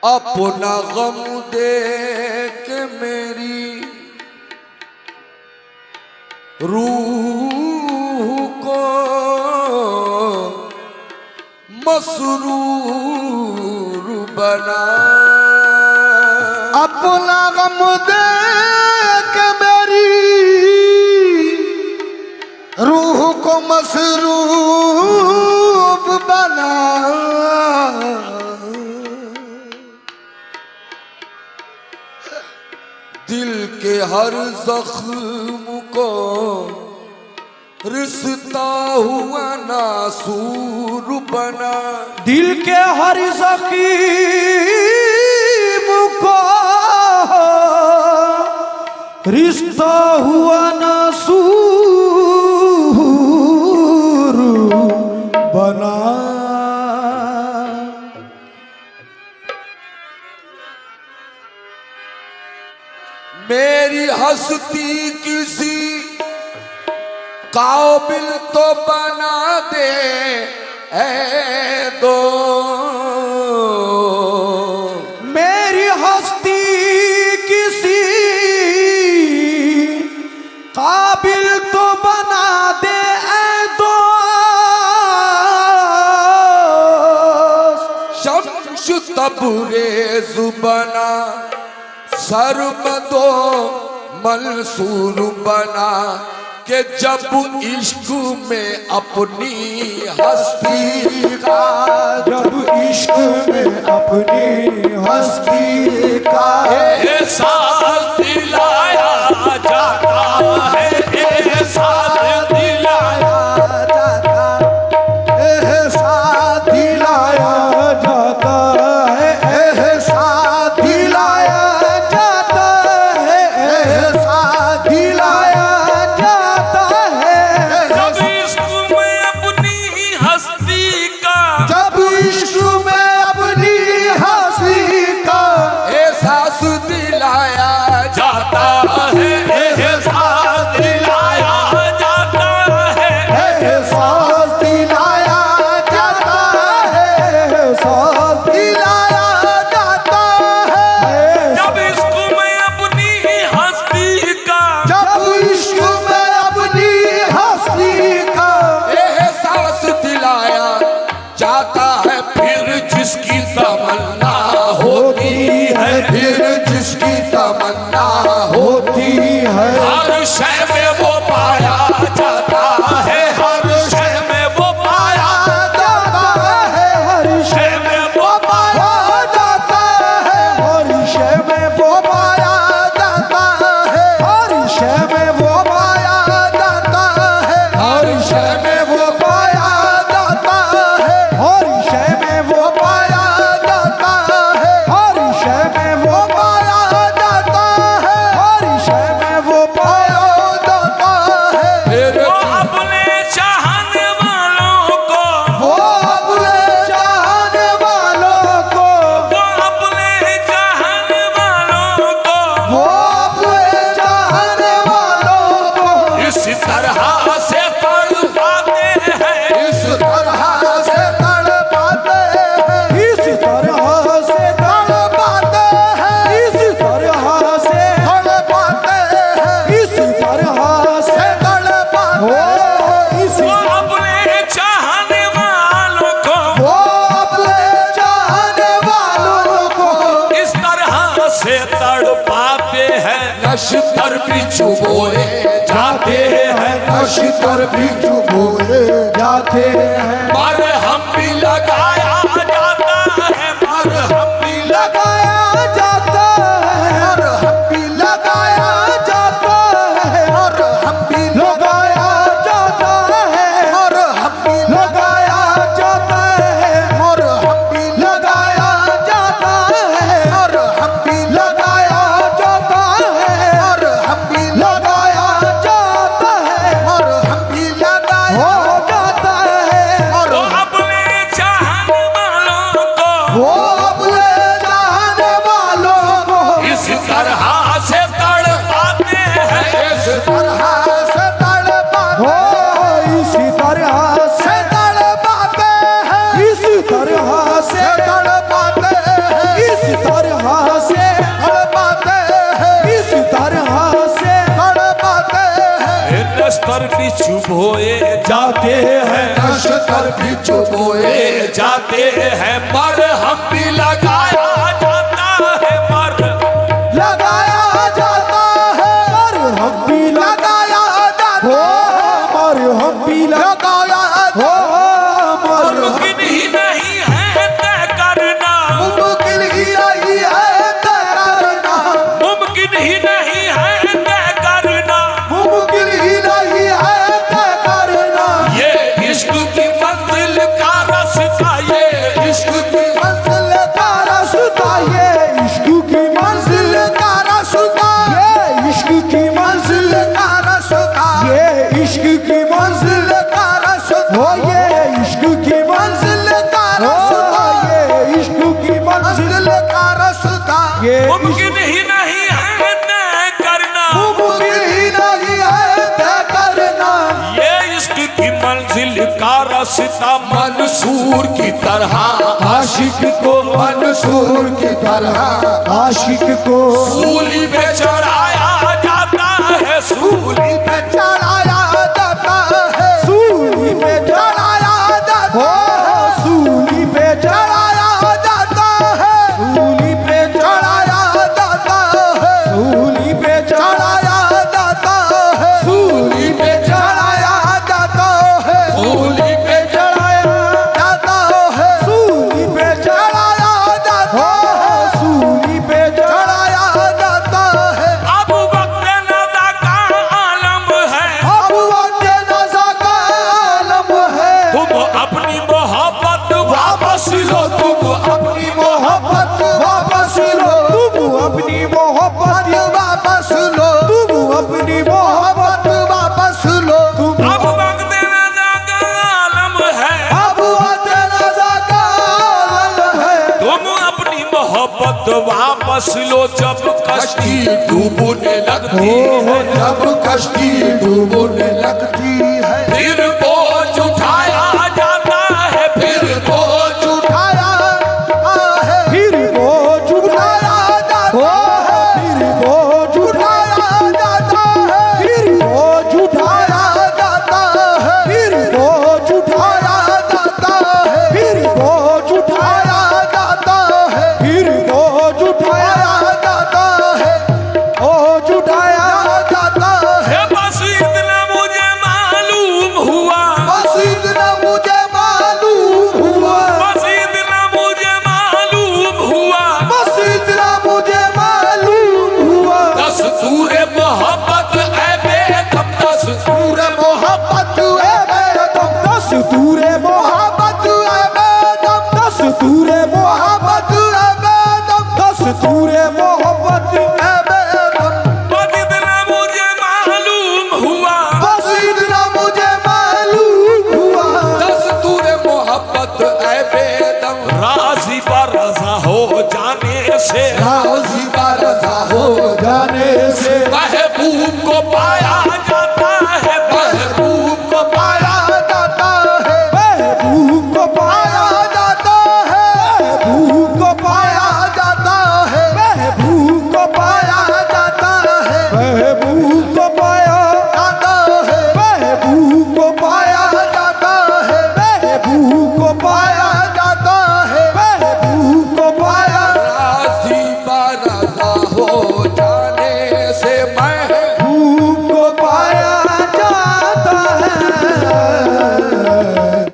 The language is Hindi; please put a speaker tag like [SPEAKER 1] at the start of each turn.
[SPEAKER 1] अपना गम देख मेरी रूह को मसरूर बना।
[SPEAKER 2] अपना गम देख मेरी रूह को मसरूर बना।
[SPEAKER 1] दिल के हर जख्म को रिश्ता हुआ नासूर बना।
[SPEAKER 2] दिल के हर जख्म को रिश्ता हुआ नासूर बना।
[SPEAKER 1] मेरी हस्ती किसी काबिल तो बना दे ऐ दो।
[SPEAKER 2] मेरी हस्ती किसी काबिल तो बना दे ऐ दो।
[SPEAKER 1] शम्स तबरेज़ बना सरमदो मंसूर बना के जब इश्क में अपनी हस्ती का।
[SPEAKER 2] जब इश्क में अपनी हस्ती का
[SPEAKER 1] एहसास दिलाया जाता है। एहसास दिलाया
[SPEAKER 2] जाता, एहसास दिलाया जाता है। एहसास दिलाया जाता है। एहसास दिलाया जाता है।
[SPEAKER 1] जब इश्क में अपनी हस्ती का।
[SPEAKER 2] जब इश्क में अपनी हस्ती का
[SPEAKER 1] एहसास दिलाया जाता है। एहसास दिलाया जाता है।
[SPEAKER 2] एहसास दिलाया जाता है। एहसास दिलाया जाता है।
[SPEAKER 1] जब इश्क में अपनी हस्ती का।
[SPEAKER 2] जब इश्क में अपनी हस्ती का
[SPEAKER 1] एहसास दिलाया जाता है। फिर जिसकी तमन्ना होती है। फिर जिसकी तमन्ना
[SPEAKER 2] होती है।
[SPEAKER 1] हर शय में वो पाया जाता है। हर शय में वो पाया
[SPEAKER 2] जाता है। हर शय में वो पाया जाता है। हर शय में वो पाया जाता है। हर शय में वो पाया जाता है। हर शय में वो पाया जाता है। हर शय में वो पाया जाता है। हर शय में वो पाया जाता है। हर शय में वो पाया जाता है।
[SPEAKER 1] वो अपने चाहने वालों को।
[SPEAKER 2] वो अपने चाहने वालों को।
[SPEAKER 1] वो अपने चाहने वालों को।
[SPEAKER 2] वो अपने चाहने वालों को
[SPEAKER 1] इस तरह से तड़पाते हैं।
[SPEAKER 2] इस तरह से तड़पाते हैं। इस तरह से तड़पाते हैं। इस तरह से तड़पाते हैं। इस तरह से तड़पाते हैं।
[SPEAKER 1] वो अपने चाहने वालों को।
[SPEAKER 2] वो अपने चाहने वालों को
[SPEAKER 1] इस तरह से तड़पाते हैं। नश्तर भी चुभोए जाते हैं।
[SPEAKER 2] नश्तर भी चुभोए जाते हैं।
[SPEAKER 1] मरहम भी लगाया जाता है। मरहम भी
[SPEAKER 2] लगाया जाता है। मरहम भी लगाया जाता है। मरहम भी लगाया जाता है। मरहम भी लगाया जाता है। मरहम भी लगाया जाता है। मरहम भी लगाया जाता है। मरहम भी लगाया जाता है। मरहम भी लगाया जाता है।
[SPEAKER 1] वो अपने चाहने वालों को।
[SPEAKER 2] वो अपने चाहने वालों को
[SPEAKER 1] इस तरह से नश्तर बिच्छू बोए जाते हैं,
[SPEAKER 2] नश्तर बिच्छू बोए
[SPEAKER 1] जाते हैं, पर हम भी लगाया जाता है, पर
[SPEAKER 2] लगाया जाता है, पर हम भी लगाया जाता है, पर हम भी लगाया जाता है।
[SPEAKER 1] मुमकिन ही नहीं है तय करना,
[SPEAKER 2] मुमकिन ही नहीं है तय करना,
[SPEAKER 1] मुमकिन ही नहीं है तय करना,
[SPEAKER 2] मुमकिन ही नहीं है तय करना।
[SPEAKER 1] ये इश्क की मंजिल का रास्ता, ये
[SPEAKER 2] इश्क की मंजिल का रास्ता, ये इश्क की मंजिल का रास्ता, ये इश्क की मंजिल का रास्ता, ये इश्क की मंजिल का रास्ता, हो ये इश्क की मंजिल का रास्ता, ये इश्क की मंजिल का रास्ता, ये
[SPEAKER 1] मुमकिन ही नहीं है तय करना,
[SPEAKER 2] मुमकिन ही नहीं है तय करना।
[SPEAKER 1] ये इश्क की मंजिल का रास्ता मंसूर की तरह
[SPEAKER 2] आशिक को मंसूर की तरह, आशिक को
[SPEAKER 1] सूली पे चढ़ाया जाता है, सूली
[SPEAKER 2] पे चढ़ाया जाता है, सूली पे चढ़ाया जाता है, सूली पे चढ़ाया जाता है, सूली पे चढ़ाया जाता है, सूली पे चढ़ाया जाता है, सूली पे चढ़ाया जाता है, सूली पे चढ़ाया जाता है, सूली पे चढ़ाया जाता है, सूली पे चढ़ाया जाता है।
[SPEAKER 1] अब वक्त नदा का आलम है,
[SPEAKER 2] अब वक्त नज़ा का आलम है,
[SPEAKER 1] तुम अपनी मोहब्बत वापस लो, तुम
[SPEAKER 2] अपनी मोहब्बत वापस लो, तुम अपनी मोहब्बत वापस लो, तुम अपनी मोहब्बत वापस लो, तुम
[SPEAKER 1] अब वक्त नदा का आलम है,
[SPEAKER 2] अब वक्त नज़ा का आलम है,
[SPEAKER 1] तुम अपनी मोहब्बत वापस लो, जब कश्ती डूबने लगती है,
[SPEAKER 2] जब कश्ती डूबने लगती है,
[SPEAKER 1] फिर